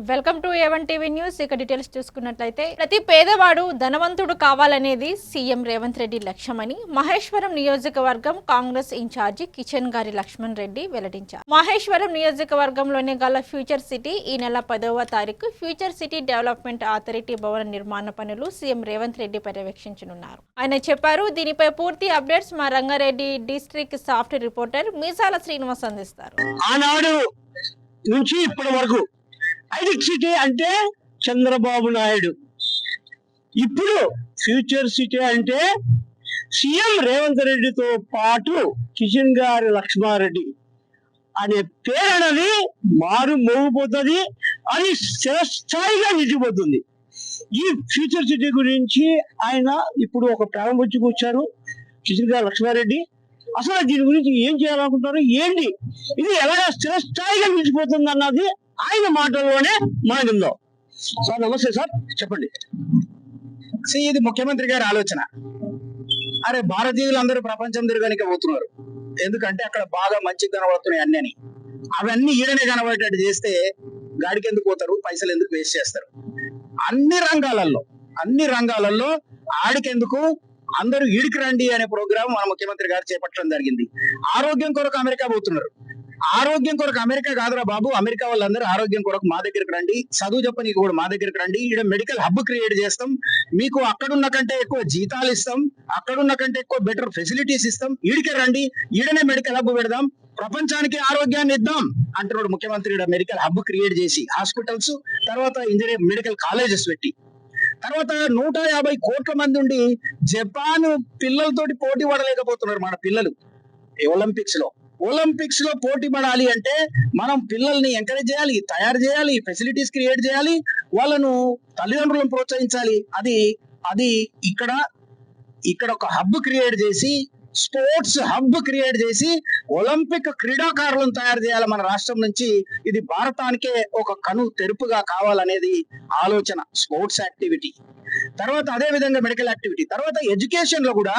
Welcome to A1 TV news. ఇక details చూసుకున్నట్లయితే ప్రతి పేదవాడు ధనవంతుడు కావాలనేది సీఎం రేవంత్ రెడ్డి లక్ష్యమని మహేశ్వరం నియోజకవర్గం కాంగ్రెస్ ఇన్ఛార్జి కిషన్ గారి లక్ష్మణ్ రెడ్డి వెల్లడించారు. మహేశ్వరం నియోజకవర్గంలోని గల ఫ్యూచర్ సిటీ ఈ నెల 10వ తారీఖు ఫ్యూచర్ సిటీ డెవలప్మెంట్ అథారిటీ భవన నిర్మాణ పనులు సీఎం రేవంత్ రెడ్డి పర్యవేక్షించనున్నారు. ఆయన చెప్పారు. దీనిపై పూర్తి అప్డేట్స్ మా రంగారెడ్డి డిస్ట్రిక్ట్ సాఫ్ట్ రిపోర్టర్ మీసాల శ్రీనివాస్ అందిస్తారు. ఆనాడు నుంచి ఇప్పటి వరకు హైటెక్ సిటీ అంటే చంద్రబాబు నాయుడు, ఇప్పుడు ఫ్యూచర్ సిటీ అంటే సీఎం రేవంత్ రెడ్డితో పాటు కిషన్ గారి లక్ష్మారెడ్డి అనే పేరు అనేది మారు మోగిపోతుంది, అది చిరస్థాయిగా నిలిచిపోతుంది. ఈ ఫ్యూచర్ సిటీ గురించి ఆయన ఇప్పుడు ఒక ప్రారంభించుకు వచ్చారు కిషన్ గారి లక్ష్మారెడ్డి. అసలు దీని గురించి ఏం చేయాలనుకుంటారు, ఏంటి, ఇది ఎలాగ స్థిరస్థాయిగా నిలిచిపోతుంది అన్నది ఆయన మాటల్లోనే మనం విందాం. సార్ నమస్తే సార్, చెప్పండి. ఇది ముఖ్యమంత్రి గారి ఆలోచన. అరే భారతీయులందరూ ప్రపంచం తిరగడానికి పోతున్నారు, ఎందుకంటే అక్కడ బాగా మంచి కనబడుతున్నాయి అన్నీ. అవన్నీ ఈడనే కనబడేటట్టు చేస్తే గాడికి ఎందుకు పోతారు, పైసలు ఎందుకు వేస్ట్ చేస్తారు? అన్ని రంగాలలో ఆడికెందుకు, అందరూ ఈడికి రండి అనే ప్రోగ్రామ్ మన ముఖ్యమంత్రి గారు చేపట్టడం జరిగింది. ఆరోగ్యం కొరకు అమెరికా పోతున్నారు. ఆరోగ్యం కొరకు అమెరికా కాదురా బాబు, అమెరికా వాళ్ళందరూ ఆరోగ్యం కొరకు మా దగ్గరికి రండి, చదువు చెప్పనీకి కూడా మా దగ్గరికి రండి, ఇక్కడ మెడికల్ హబ్ క్రియేట్ చేస్తాం, మీకు అక్కడున్న కంటే ఎక్కువ జీతాలు ఇస్తాం, అక్కడున్న కంటే ఎక్కువ బెటర్ ఫెసిలిటీస్ ఇస్తాం, ఈడికే రండి, ఈడనే మెడికల్ హబ్ పెడదాం, ప్రపంచానికి ఆరోగ్యాన్ని ఇద్దాం అంటున్నాడు ముఖ్యమంత్రి. మెడికల్ హబ్ క్రియేట్ చేసి హాస్పిటల్స్, తర్వాత ఇంజనీరింగ్ మెడికల్ కాలేజెస్ పెట్టి, తర్వాత 150 కోట్ల మంది ఉండి జపాన్ పిల్లలతోటి పోటీ పడలేకపోతున్నారు మన పిల్లలు. ఒలింపిక్స్ లో పోటీ పడాలి అంటే మనం పిల్లల్ని ఎంకరేజ్ చేయాలి, తయారు చేయాలి, ఫెసిలిటీస్ క్రియేట్ చేయాలి, వాళ్ళను తల్లిదండ్రులను ప్రోత్సహించాలి. అది ఇక్కడ ఒక హబ్ క్రియేట్ చేసి, స్పోర్ట్స్ హబ్ క్రియేట్ చేసి ఒలింపిక్ క్రీడాకారులను తయారు చేయాలి మన రాష్ట్రం నుంచి. ఇది భారతానికే ఒక కను తెరుపుగా కావాలనేది ఆలోచన. స్పోర్ట్స్ యాక్టివిటీ, తర్వాత అదే విధంగా మెడికల్ యాక్టివిటీ, తర్వాత ఎడ్యుకేషన్ లో కూడా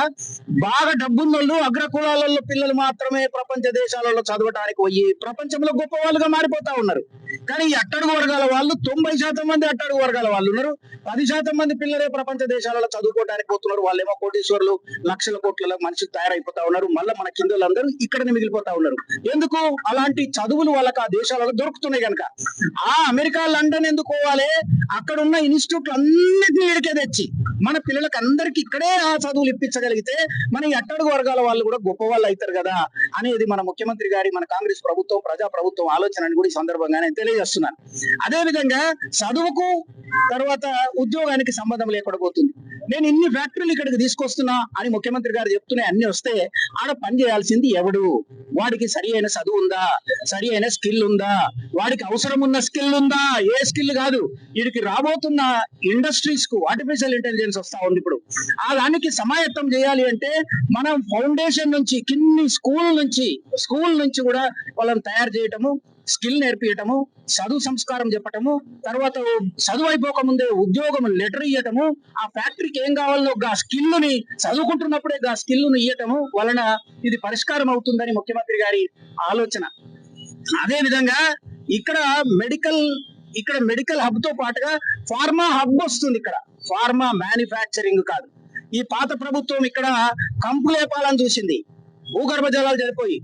బాగా డబ్బున్నోళ్ళు, అగ్రకులాలలో పిల్లలు మాత్రమే ప్రపంచ దేశాలలో చదవటానికి పోయి ప్రపంచంలో గొప్ప వాళ్ళుగా మారిపోతా ఉన్నారు. కానీ ఈ అట్టడుగు వర్గాల వాళ్ళు 90% మంది అట్టడుగు వర్గాల వాళ్ళు ఉన్నారు. 10% మంది పిల్లలే ప్రపంచ దేశాలలో చదువుకోవడానికి పోతున్నారు. వాళ్ళేమో కోటీశ్వరులు, లక్షల కోట్ల మనుషులు తయారైపోతా ఉన్నారు. మళ్ళీ మన కింద వాళ్ళందరూ ఇక్కడనే మిగిలిపోతా ఉన్నారు. ఎందుకు? అలాంటి చదువులు వాళ్ళకి ఆ దేశాలలో దొరుకుతున్నాయి కనుక. ఆ అమెరికా, లండన్ ఎందుకు పోవాలి? అక్కడ ఉన్న ఇన్స్టిట్యూట్లు అన్నిటినీ ఇడికే తెచ్చి మన పిల్లలకి అందరికి ఇక్కడే ఆ చదువులు ఇప్పించగలిగితే మన ఈ అట్టడుగు వర్గాల వాళ్ళు కూడా గొప్ప వాళ్ళు అవుతారు కదా అనేది మన ముఖ్యమంత్రి గారి, మన కాంగ్రెస్ ప్రభుత్వం, ప్రజా ప్రభుత్వం ఆలోచన అని కూడా ఈ సందర్భంగా నేను తెలియజేస్తున్నాను. అదే విధంగా చదువుకు తర్వాత ఉద్యోగానికి సంబంధం లేకుండా పోతుంది. నేను ఇన్ని ఫ్యాక్టరీలు ఇక్కడికి తీసుకొస్తున్నా అని ముఖ్యమంత్రి గారు చెప్తున్నాయి. అన్ని వస్తే ఆడ పని చేయాల్సింది ఎవడు? వాడికి సరి అయిన చదువు ఉందా, సరి అయిన స్కిల్ ఉందా, వాడికి అవసరం ఉన్న స్కిల్ ఉందా? ఏ స్కిల్ కాదు, వీడికి రాబోతున్న ఇండస్ట్రీస్ కు ఆర్టిఫిషియల్ ఇంటెలిజెన్స్ వస్తా ఉంది. ఇప్పుడు ఆ దానికి సమాయత్తం చేయాలి అంటే మనం ఫౌండేషన్ నుంచి, కిన్ని స్కూల్ నుంచి కూడా వాళ్ళని తయారు చేయటము, స్కిల్ నేర్పించటము, చదువు సంస్కారం చెప్పటము, తర్వాత చదువు అయిపోక ముందే ఉద్యోగం లెటర్ ఇవ్వటము, ఆ ఫ్యాక్టరీకి ఏం కావాలో ఆ స్కిల్ ని చదువుకుంటున్నప్పుడే ఆ స్కిల్ ను ఇవ్వటము వలన ఇది పరిష్కారం అవుతుందని ముఖ్యమంత్రి గారి ఆలోచన. అదే విధంగా ఇక్కడ మెడికల్ హబ్ తో పాటుగా ఫార్మా హబ్ వస్తుంది. ఇక్కడ ఫార్మా మ్యానుఫ్యాక్చరింగ్ కాదు. ఈ పాత ప్రభుత్వం ఇక్కడ కంపు లేపాలని చూసింది. భూగర్భ జలాలు చెడిపోయి,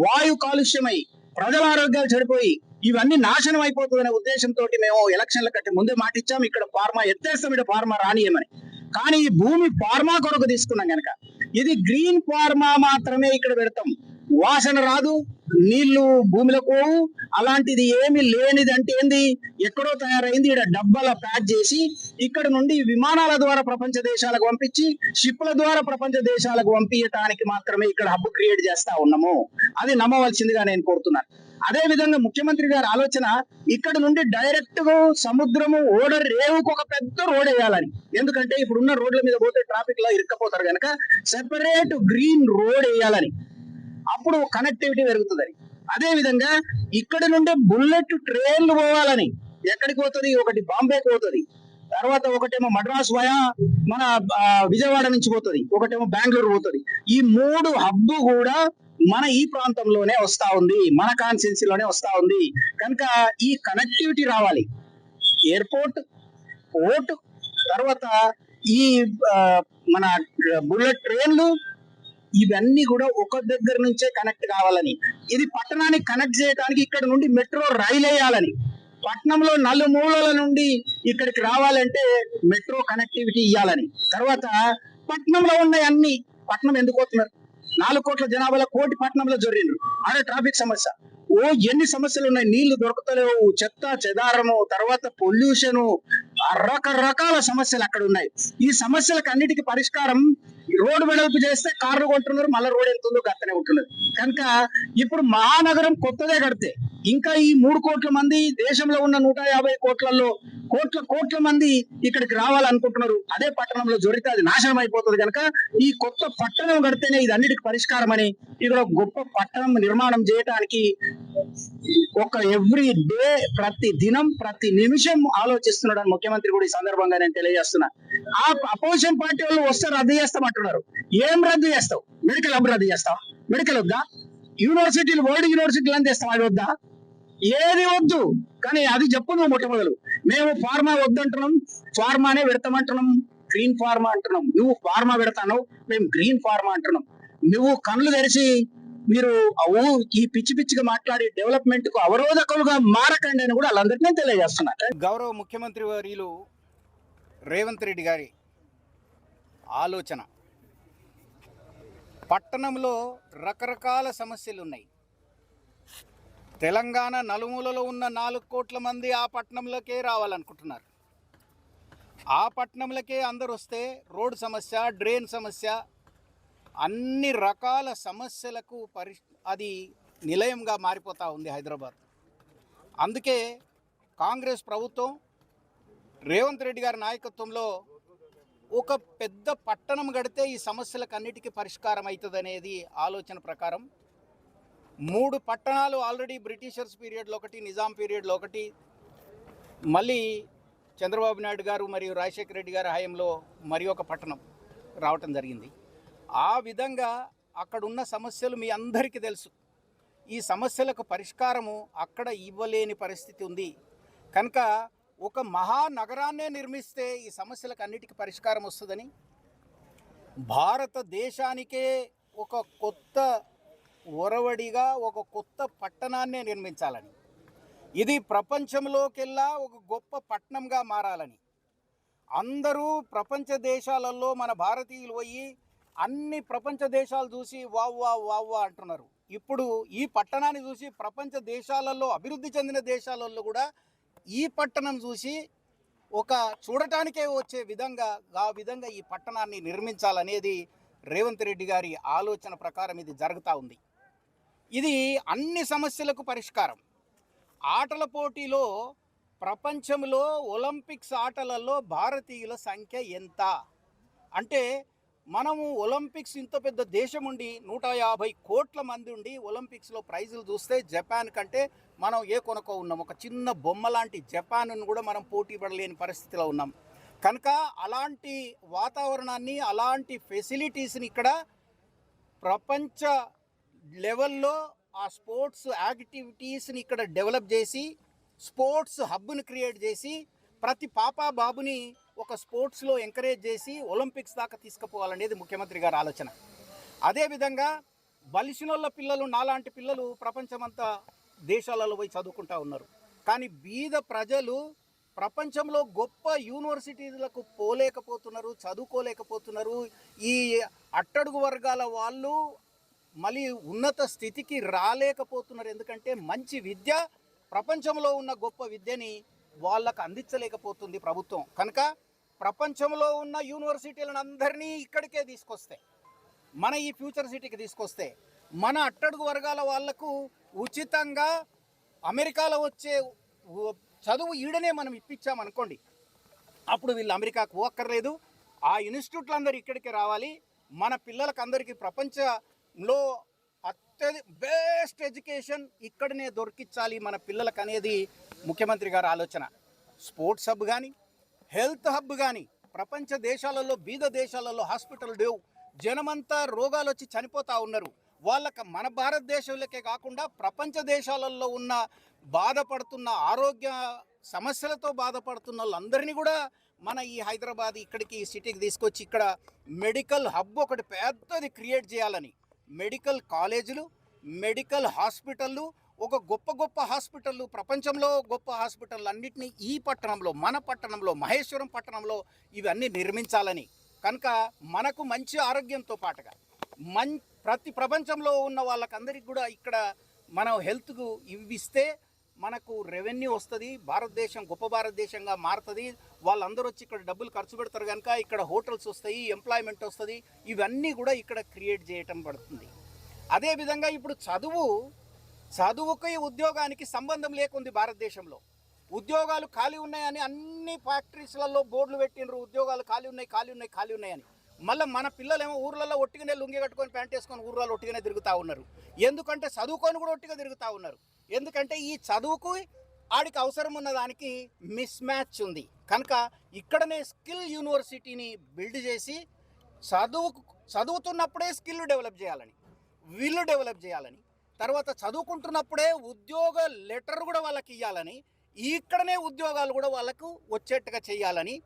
వాయు కాలుష్యమై, ప్రజల ఆరోగ్యాలు చెడిపోయి, ఇవన్నీ నాశనం అయిపోతుందనే ఉద్దేశంతో మేము ఎలక్షన్ల కంటే ముందే మాటిచ్చాం, ఇక్కడ ఫార్మా ఎత్తేస్తాం, ఇక్కడ ఫార్మా రానియమని. కానీ ఈ భూమి ఫార్మా కొరకు తీసుకున్నాం కనుక ఇది గ్రీన్ ఫార్మా మాత్రమే ఇక్కడ పెడతాం. వాసన రాదు, నీళ్లు భూమిలో పోవు, అలాంటిది ఏమి లేనిది. అంటే ఏంది? ఎక్కడో తయారైంది, ఇక్కడ డబ్బాల ప్యాక్ చేసి ఇక్కడ నుండి విమానాల ద్వారా ప్రపంచ దేశాలకు పంపించి, షిప్ల ద్వారా ప్రపంచ దేశాలకు పంపించడానికి మాత్రమే ఇక్కడ హబ్ క్రియేట్ చేస్తా ఉన్నాము. అది నమ్మవలసిందిగా నేను కోరుతున్నాను. అదే విధంగా ముఖ్యమంత్రి గారి ఆలోచన ఇక్కడ నుండి డైరెక్ట్ గా సముద్రము ఓడర్ రేవుకు ఒక పెద్ద రోడ్ వేయాలని. ఎందుకంటే ఇప్పుడున్న రోడ్ల మీద పోతే ట్రాఫిక్ లో ఇరుక్కపోతారు కనుక సెపరేట్ గ్రీన్ రోడ్ వేయాలని. అప్పుడు కనెక్టివిటీ పెరుగుతుంది. అదే విధంగా ఇక్కడ నుండి బుల్లెట్ ట్రైన్లు పోవాలని. ఎక్కడికి పోతుంది? ఒకటి బాంబేకి పోతుంది, తర్వాత ఒకటేమో మద్రాస్ వయా మన విజయవాడ నుంచి పోతుంది, ఒకటేమో బెంగళూరు పోతుంది. ఈ 3 హబ్బు కూడా మన ఈ ప్రాంతంలోనే వస్తా ఉంది, మన కాన్స్టిట్యున్సీలోనే వస్తా ఉంది. కనుక ఈ కనెక్టివిటీ రావాలి. ఎయిర్పోర్ట్, పోర్ట్, తర్వాత ఈ మన బుల్లెట్ ట్రైన్లు, ఇవన్నీ కూడా ఒక దగ్గర నుంచే కనెక్ట్ కావాలని. ఇది పట్టణానికి కనెక్ట్ చేయడానికి ఇక్కడ నుండి మెట్రో రైలు వేయాలని. పట్టణంలో నలుమూలల నుండి ఇక్కడికి రావాలంటే మెట్రో కనెక్టివిటీ ఇవ్వాలని. తర్వాత పట్టణంలో ఉన్న అన్ని, పట్టణం ఎందుకు పోతున్నారు? 4 కోట్ల జనాభాలో 1 కోటి పట్టణంలో జొర్రిండ్రు. ఆడే ట్రాఫిక్ సమస్య, ఎన్ని సమస్యలు ఉన్నాయి. నీళ్లు దొరకతలేవు, చెత్త చెదారము, తర్వాత పొల్యూషన్, రకరకాల సమస్యలు అక్కడ ఉన్నాయి. ఈ సమస్యలకు అన్నిటికీ పరిష్కారం రోడ్డు వెడల్పు చేస్తే కార్లు కొంటున్నారు, మళ్ళీ రోడ్ ఎంత ఉందో గత్తనే ఉంటున్నది. కనుక ఇప్పుడు మహానగరం కొత్తదే కడితే ఇంకా ఈ 3 కోట్ల మంది, దేశంలో ఉన్న 150 కోట్లలో కోట్ల మంది ఇక్కడికి రావాలనుకుంటున్నారు. అదే పట్టణంలో జొరితే అది నాశనం అయిపోతుంది. కనుక ఈ కొత్త పట్టణం కడితేనే ఇది అన్నిటికి పరిష్కారం అని ఇక్కడ గొప్ప పట్టణం నిర్మాణం చేయడానికి ఒక ఎవ్రీ డే, ప్రతి దినం, ప్రతి నిమిషం ఆలోచిస్తున్నాడు అని ముఖ్యమంత్రి కూడా ఈ సందర్భంగా నేను తెలియజేస్తున్నా. ఆ అపోజిషన్ పార్టీ వాళ్ళు వస్తే రద్దు చేస్తామంటున్నారు. ఏం రద్దు చేస్తావు? మెడికల్ హబ్ రద్దు చేస్తావు? మెడికల్ వద్దా? యూనివర్సిటీలు, వరల్డ్ యూనివర్సిటీలు అని తెస్తాం, అవి వద్దా? ఏది వద్దు. కానీ అది చెప్పు నువ్వు మొట్టమొదలు. మేము ఫార్మా వద్దంటున్నాం, ఫార్మానే పెడతామంటున్నాం, గ్రీన్ ఫార్మా అంటున్నాం. నువ్వు ఫార్మా పెడతాను, మేము గ్రీన్ ఫార్మా అంటున్నాం. నువ్వు కళ్ళు తెరిచి మీరు ఈ పిచ్చిగా మాట్లాడి డెవలప్మెంట్ కు అవరోధకులుగా మారకండి అని కూడా వాళ్ళందరికీ నేను తెలియజేస్తున్నా. గౌరవ ముఖ్యమంత్రి వర్యులు రేవంత్ రెడ్డి గారి ఆలోచన, పట్టణంలో రకరకాల సమస్యలు ఉన్నాయి. తెలంగాణ నలుమూలలో ఉన్న 4 కోట్ల మంది ఆ పట్టణంలోకే రావాలనుకుంటున్నారు. ఆ పట్టణంలోకే అందరు వస్తే రోడ్ సమస్య, డ్రైన్ సమస్య, అన్ని రకాల సమస్యలకు అది నిలయంగా మారిపోతూ ఉంది హైదరాబాద్. అందుకే కాంగ్రెస్ ప్రభుత్వం రేవంత్ రెడ్డి గారి నాయకత్వంలో ఒక పెద్ద పట్టణం గడితే ఈ సమస్యలకు అన్నిటికీ పరిష్కారం అవుతుంది అనేది ఆలోచన ప్రకారం 3 పట్టణాలు ఆల్రెడీ బ్రిటిషర్స్ పీరియడ్లో ఒకటి, నిజాం పీరియడ్లో ఒకటి, మళ్ళీ చంద్రబాబు నాయుడు గారు మరియు రాజశేఖర రెడ్డి గారి హయాంలో మరి ఒక పట్టణం రావటం జరిగింది. ఆ విధంగా అక్కడున్న సమస్యలు మీ అందరికీ తెలుసు. ఈ సమస్యలకు పరిష్కారము అక్కడ ఇవ్వలేని పరిస్థితి ఉంది. కనుక ఒక మహానగరాన్నే నిర్మిస్తే ఈ సమస్యలకు అన్నిటికీ పరిష్కారం వస్తుందని భారతదేశానికే ఒక కొత్త ఒరవడిగా ఒక కొత్త పట్టణాన్నే నిర్మించాలని, ఇది ప్రపంచంలోకెల్లా ఒక గొప్ప పట్టణంగా మారాలని, అందరూ ప్రపంచ దేశాలలో మన భారతీయులు పోయి అన్ని ప్రపంచ దేశాలు చూసి వావ్వా అంటున్నారు. ఇప్పుడు ఈ పట్టణాన్ని చూసి ప్రపంచ దేశాలలో, అభివృద్ధి చెందిన దేశాలలో కూడా ఈ పట్టణం చూసి ఒక చూడటానికే వచ్చే విధంగా ఆ విధంగా ఈ పట్టణాన్ని నిర్మించాలనేది రేవంత్ రెడ్డి గారి ఆలోచన ప్రకారం ఇది జరుగుతూ ఉంది. ఇది అన్ని సమస్యలకు పరిష్కారం. ఆటల పోటీలో ప్రపంచంలో ఒలింపిక్స్ ఆటలలో భారతీయుల సంఖ్య ఎంత అంటే, మనము ఒలింపిక్స్ ఇంత పెద్ద దేశం ఉండి 150 కోట్ల మంది ఉండి ఒలింపిక్స్లో ప్రైజులు చూస్తే జపాన్ కంటే మనం ఏ కొనకో ఉన్నాం. ఒక చిన్న బొమ్మ లాంటి జపాన్ను కూడా మనం పోటీ పడలేని పరిస్థితిలో ఉన్నాం. కనుక అలాంటి వాతావరణాన్ని, అలాంటి ఫెసిలిటీస్ని ఇక్కడ ప్రపంచ లెవెల్లో ఆ స్పోర్ట్స్ యాక్టివిటీస్ని ఇక్కడ డెవలప్ చేసి, స్పోర్ట్స్ హబ్ని క్రియేట్ చేసి, ప్రతి పాపా బాబుని ఒక స్పోర్ట్స్లో ఎంకరేజ్ చేసి ఒలింపిక్స్ దాకా తీసుకుపోవాలనేది ముఖ్యమంత్రి గారి ఆలోచన. అదేవిధంగా బలిసినోళ్ళ పిల్లలు, నాలాంటి పిల్లలు ప్రపంచమంతా దేశాలలో పోయి చదువుకుంటూ ఉన్నారు. కానీ బీద ప్రజలు ప్రపంచంలో గొప్ప యూనివర్సిటీలకు పోలేకపోతున్నారు, చదువుకోలేకపోతున్నారు. ఈ అట్టడుగు వర్గాల వాళ్ళు మళ్ళీ ఉన్నత స్థితికి రాలేకపోతున్నారు. ఎందుకంటే మంచి విద్య, ప్రపంచంలో ఉన్న గొప్ప విద్యని వాళ్ళకు అందించలేకపోతుంది ప్రభుత్వం. కనుక ప్రపంచంలో ఉన్న యూనివర్సిటీలను అందరినీ ఇక్కడికే తీసుకొస్తే, మన ఈ ఫ్యూచర్ సిటీకి తీసుకొస్తే, మన అట్టడుగు వర్గాల వాళ్లకు ఉచితంగా అమెరికాలో వచ్చే చదువు ఈడనే మనం ఇప్పించామనుకోండి, అప్పుడు వీళ్ళు అమెరికాకు పోక్కర్లేదు. ఆ ఇన్స్టిట్యూట్లు అందరూ ఇక్కడికి రావాలి. మన పిల్లలకు అందరికీ ప్రపంచంలో బెస్ట్ ఎడ్యుకేషన్ ఇక్కడనే దొరికించాలి మన పిల్లలకు అనేది ముఖ్యమంత్రి గారి ఆలోచన. స్పోర్ట్స్ హబ్ కానీ, హెల్త్ హబ్ కానీ, ప్రపంచ దేశాలలో బీద దేశాలలో హాస్పిటల్ లేవు, జనమంతా రోగాలు వచ్చి చనిపోతూ ఉన్నారు. వాళ్ళకి మన భారతదేశంలోకే కాకుండా ప్రపంచ దేశాలలో ఉన్న బాధపడుతున్న ఆరోగ్య సమస్యలతో బాధపడుతున్న వాళ్ళందరినీ కూడా మన ఈ హైదరాబాద్ ఇక్కడికి ఈ సిటీకి తీసుకొచ్చి ఇక్కడ మెడికల్ హబ్ ఒకటి పెద్దది క్రియేట్ చేయాలని, మెడికల్ కాలేజీలు, మెడికల్ హాస్పిటళ్ళు, ఒక గొప్ప గొప్ప హాస్పిటళ్ళు, ప్రపంచంలో గొప్ప హాస్పిటళ్ళు అన్నింటినీ ఈ పట్టణంలో, మన పట్టణంలో, మహేశ్వరం పట్టణంలో ఇవన్నీ నిర్మించాలని. కనుక మనకు మంచి ఆరోగ్యంతో పాటుగా ప్రతి ప్రపంచంలో ఉన్న వాళ్ళకందరికీ కూడా ఇక్కడ మనం హెల్త్కు ఇస్తే మనకు రెవెన్యూ వస్తుంది, భారతదేశం గొప్ప భారతదేశంగా మారుతుంది. వాళ్ళందరూ వచ్చి ఇక్కడ డబ్బులు ఖర్చు పెడతారు కనుక ఇక్కడ హోటల్స్ వస్తాయి, ఎంప్లాయ్మెంట్ వస్తుంది. ఇవన్నీ కూడా ఇక్కడ క్రియేట్ చేయటం పడుతుంది. అదేవిధంగా ఇప్పుడు చదువుకి ఉద్యోగానికి సంబంధం లేకుంది. భారతదేశంలో ఉద్యోగాలు ఖాళీ ఉన్నాయని అన్ని ఫ్యాక్టరీస్లలో బోర్డులు పెట్టినరు, ఉద్యోగాలు ఖాళీ ఉన్నాయని. మళ్ళీ మన పిల్లలేమో ఊర్లలో ఒట్టిగానే లుంగి కట్టుకొని ప్యాంట్ వేసుకొని ఊర్లలో ఒట్టిగానే తిరుగుతూ ఉన్నారు. ఎందుకంటే చదువుకొని కూడా ఒట్టిగా తిరుగుతూ ఉన్నారు. ఎందుకంటే ఈ చదువుకు ఆడికి అవసరం ఉన్న దానికి మిస్ మ్యాచ్ ఉంది. కనుక ఇక్కడనే స్కిల్ యూనివర్సిటీని బిల్డ్ చేసి చదువుతున్నప్పుడే స్కిల్ డెవలప్ చేయాలని, విల్ డెవలప్ చేయాలని, తర్వాత చదువుకుంటున్నప్పుడే ఉద్యోగ లెటర్ కూడా వాళ్ళకి ఇవ్వాలని, ఇక్కడనే ఉద్యోగాలు కూడా వాళ్ళకు వచ్చేట్టుగా చేయాలని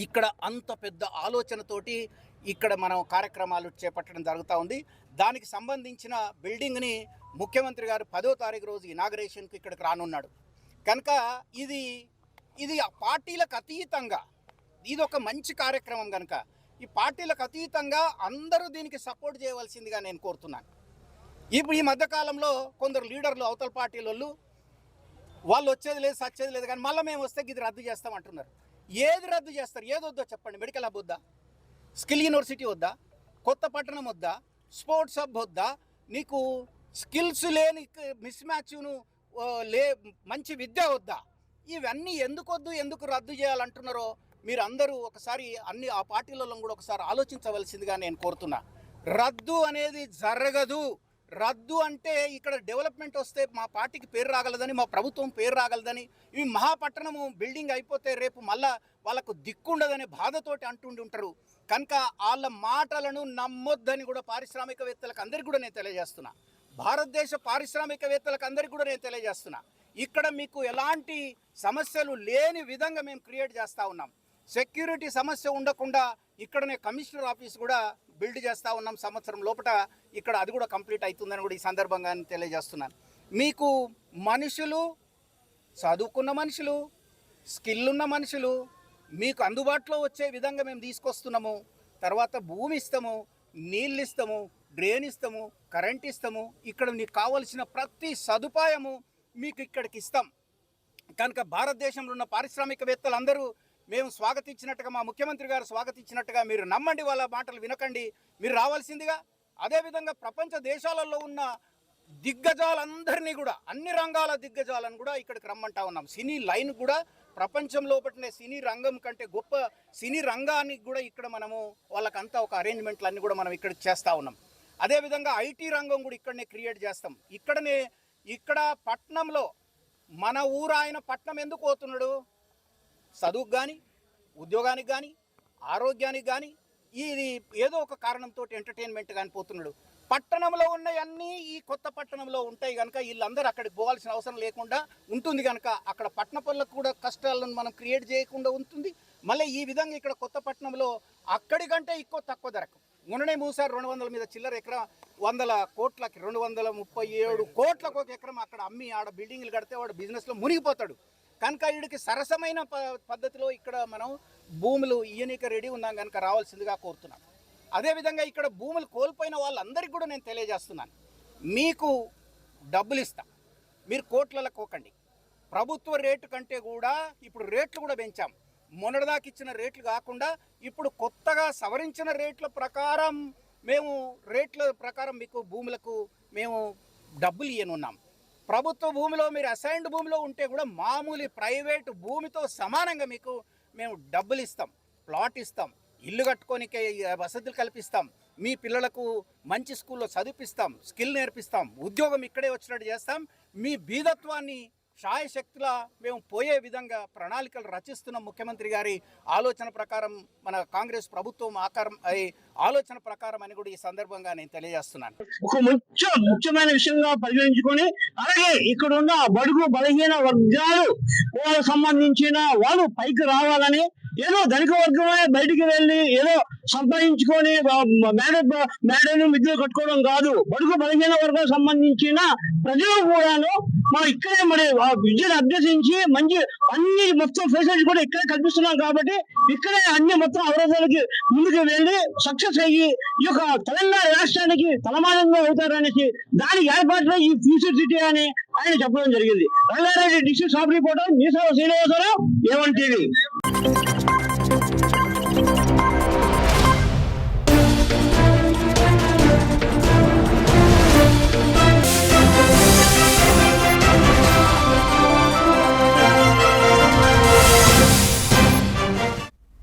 ఇక్కడ అంత పెద్ద ఆలోచనతోటి ఇక్కడ మనం కార్యక్రమాలు చేపట్టడం జరుగుతూ ఉంది. దానికి సంబంధించిన బిల్డింగ్ని ముఖ్యమంత్రి గారు 10వ తారీఖు రోజు ఇనాగరేషన్కి ఇక్కడికి రానున్నాడు. కనుక ఇది పార్టీలకు అతీతంగా ఇది ఒక మంచి కార్యక్రమం. కనుక ఈ పార్టీలకు అతీతంగా అందరూ దీనికి సపోర్ట్ చేయవలసిందిగా నేను కోరుతున్నాను. ఇప్పుడు ఈ మధ్యకాలంలో కొందరు లీడర్లు, అవతల పార్టీల వాళ్ళు వచ్చేది లేదు, సచ్చేది లేదు, కానీ మళ్ళీ మేము వస్తే ఇది రద్దు చేస్తామంటున్నారు. ఏది రద్దు చేస్తారు? ఏది వద్దో చెప్పండి. మెడికల్ హబ్ వద్దా? స్కిల్ యూనివర్సిటీ వద్దా? కొత్త పట్టణం వద్దా? స్పోర్ట్స్ హబ్ వద్దా? నీకు స్కిల్స్ లేని మిస్ మ్యాచ్ను మంచి విద్య వద్దా? ఇవన్నీ ఎందుకు వద్దు, ఎందుకు రద్దు చేయాలంటున్నారో మీరు అందరూ ఒకసారి ఆ పార్టీలలో కూడా ఒకసారి ఆలోచించవలసిందిగా నేను కోరుతున్నా. రద్దు అనేది జరగదు. రద్దు అంటే ఇక్కడ డెవలప్మెంట్ వస్తే మా పార్టీకి పేరు రాగలదని, మా ప్రభుత్వం పేరు రాగలదని, ఇవి మహాపట్టణము బిల్డింగ్ అయిపోతే రేపు మళ్ళా వాళ్ళకు దిక్కుండదనే బాధతోటి అంటుండి ఉంటారు. కనుక వాళ్ళ మాటలను నమ్మొద్దని కూడా పారిశ్రామికవేత్తలకు అందరికీ కూడా నేను తెలియజేస్తున్నా. భారతదేశ పారిశ్రామికవేత్తలకు అందరికీ కూడా నేను తెలియజేస్తున్నా. ఇక్కడ మీకు ఎలాంటి సమస్యలు లేని విధంగా మేము క్రియేట్ చేస్తూ ఉన్నాం. సెక్యూరిటీ సమస్య ఉండకుండా ఇక్కడనే కమిషనర్ ఆఫీస్ కూడా బిల్డ్ చేస్తూ ఉన్నాం. సంవత్సరం లోపల ఇక్కడ అది కూడా కంప్లీట్ అవుతుందని కూడా ఈ సందర్భంగా తెలియజేస్తున్నాను. మీకు మనుషులు, చదువుకున్న మనుషులు, స్కిల్ ఉన్న మనుషులు మీకు అందుబాటులో వచ్చే విధంగా మేము తీసుకొస్తున్నాము. తర్వాత భూమి ఇస్తాము, నీళ్ళు ఇస్తాము, డ్రైన్ ఇస్తాము, కరెంట్ ఇస్తాము. ఇక్కడ మీకు కావలసిన ప్రతి సదుపాయము మీకు ఇక్కడికి ఇస్తాం. కనుక భారతదేశంలో ఉన్న పారిశ్రామికవేత్తలందరూ మేము స్వాగతించినట్టుగా, మా ముఖ్యమంత్రి గారు స్వాగతించినట్టుగా మీరు నమ్మండి, వాళ్ళ మాటలు వినకండి, మీరు రావాల్సిందిగా. అదేవిధంగా ప్రపంచ దేశాలలో ఉన్న దిగ్గజాలందరినీ కూడా, అన్ని రంగాల దిగ్గజాలను కూడా ఇక్కడికి రమ్మంటా ఉన్నాం. సినీ లైన్ కూడా ప్రపంచంలో పట్టిన సినీ రంగం కంటే గొప్ప సినీ రంగానికి కూడా ఇక్కడ మనము వాళ్ళకంతా ఒక అరేంజ్మెంట్లు అన్నీ కూడా మనం ఇక్కడ చేస్తూ ఉన్నాం. అదేవిధంగా ఐటీ రంగం కూడా ఇక్కడనే క్రియేట్ చేస్తాం. ఇక్కడ పట్నంలో మన ఊరు ఆయన పట్నం ఎందుకు పోతున్నాడు? చదువుకు కానీ, ఉద్యోగానికి కానీ, ఆరోగ్యానికి కానీ, ఇది ఏదో ఒక కారణంతో ఎంటర్టైన్మెంట్ కానీ పోతున్నాడు. పట్టణంలో ఉన్నవన్నీ ఈ కొత్త పట్టణంలో ఉంటాయి కనుక వీళ్ళందరూ అక్కడికి పోవాల్సిన అవసరం లేకుండా ఉంటుంది. కనుక అక్కడ పట్టణ పనులకు కూడా కష్టాలను మనం క్రియేట్ చేయకుండా ఉంటుంది. మళ్ళీ ఈ విధంగా ఇక్కడ కొత్త పట్టణంలో అక్కడికంటే తక్కువ ధరకు మొన్ననే మూసారు 200 మీద చిల్లర ఎకరం, 100 కోట్లకి 237 కోట్లకు ఒక ఎకరం అక్కడ అమ్మి ఆడ బిల్డింగ్లు కడితే వాడు బిజినెస్లో మునిగిపోతాడు. కనుక వీడికి సరసమైన పద్ధతిలో ఇక్కడ మనం భూములు ఇయ్యనీక రెడీ ఉన్నాం కనుక రావాల్సిందిగా కోరుతున్నాం. అదేవిధంగా ఇక్కడ భూములు కోల్పోయిన వాళ్ళందరికీ కూడా నేను తెలియజేస్తున్నాను, మీకు డబ్బులు ఇస్తాం, మీరు కోట్లలో కోకండి. ప్రభుత్వ రేటు కంటే కూడా ఇప్పుడు రేట్లు కూడా పెంచాం. మొన్నటిదాకా ఇచ్చిన రేట్లు కాకుండా ఇప్పుడు కొత్తగా సవరించిన రేట్ల ప్రకారం మీకు భూములకు మేము డబ్బులు ఇవ్వనున్నాం. ప్రభుత్వ భూమిలో మీరు అసైన్డ్ భూమిలో ఉంటే కూడా మామూలు ప్రైవేటు భూమితో సమానంగా మీకు మేము డబ్బులు ఇస్తాం, ప్లాట్ ఇస్తాం, ఇల్లు కట్టుకోనికి వసతులు కల్పిస్తాం. మీ పిల్లలకు మంచి స్కూల్లో చదివిస్తాం, స్కిల్ నేర్పిస్తాం, ఉద్యోగం ఇక్కడే వచ్చినట్టు చేస్తాం, మీ బీదత్వాన్ని శాయశక్తిలా మేము పోయే విధంగా ప్రణాళికలు రచిస్తున్నాం. ముఖ్యమంత్రి గారి ఆలోచన ప్రకారం మన కాంగ్రెస్ ప్రభుత్వం ఆలోచన ప్రకారం అని కూడా ఈ సందర్భంగా నేను తెలియజేస్తున్నాను. ఒక ముఖ్యమైన విషయంగా పరిగణించుకొని, అలాగే ఇక్కడ ఉన్న బడుగు బలహీన వర్గాలు వాళ్ళకు సంబంధించిన వాళ్ళు పైకి రావాలని, ఏదో ధనిక వర్గమే బయటికి వెళ్ళి ఏదో సంపాదించుకొని మేడలు మిద్దులు కట్టుకోవడం కాదు. బడుగు బలహీన వర్గాలకు సంబంధించిన ప్రజలు కూడాను మనం ఇక్కడే మరి విద్యను అభ్యసించి మంచి అన్ని మొత్తం ఫెసిలిటీ కూడా ఇక్కడే కల్పిస్తున్నాం కాబట్టి ఇక్కడే అన్ని మొత్తం అవరోధాలకి ముందుకు వెళ్ళి సక్సెస్ అయ్యి ఈ యొక్క తెలంగాణ రాష్ట్రానికి తలమానంగా అవుతారనేసి దాని ఏర్పాటులో ఈ ఫ్యూచర్ సిటీ అని ఆయన చెప్పడం జరిగింది. రంగారెడ్డి డిస్ట్రిక్ట్ సబ్ రిపోర్టర్ మీసాల శ్రీనివాసరావు, A1 TV.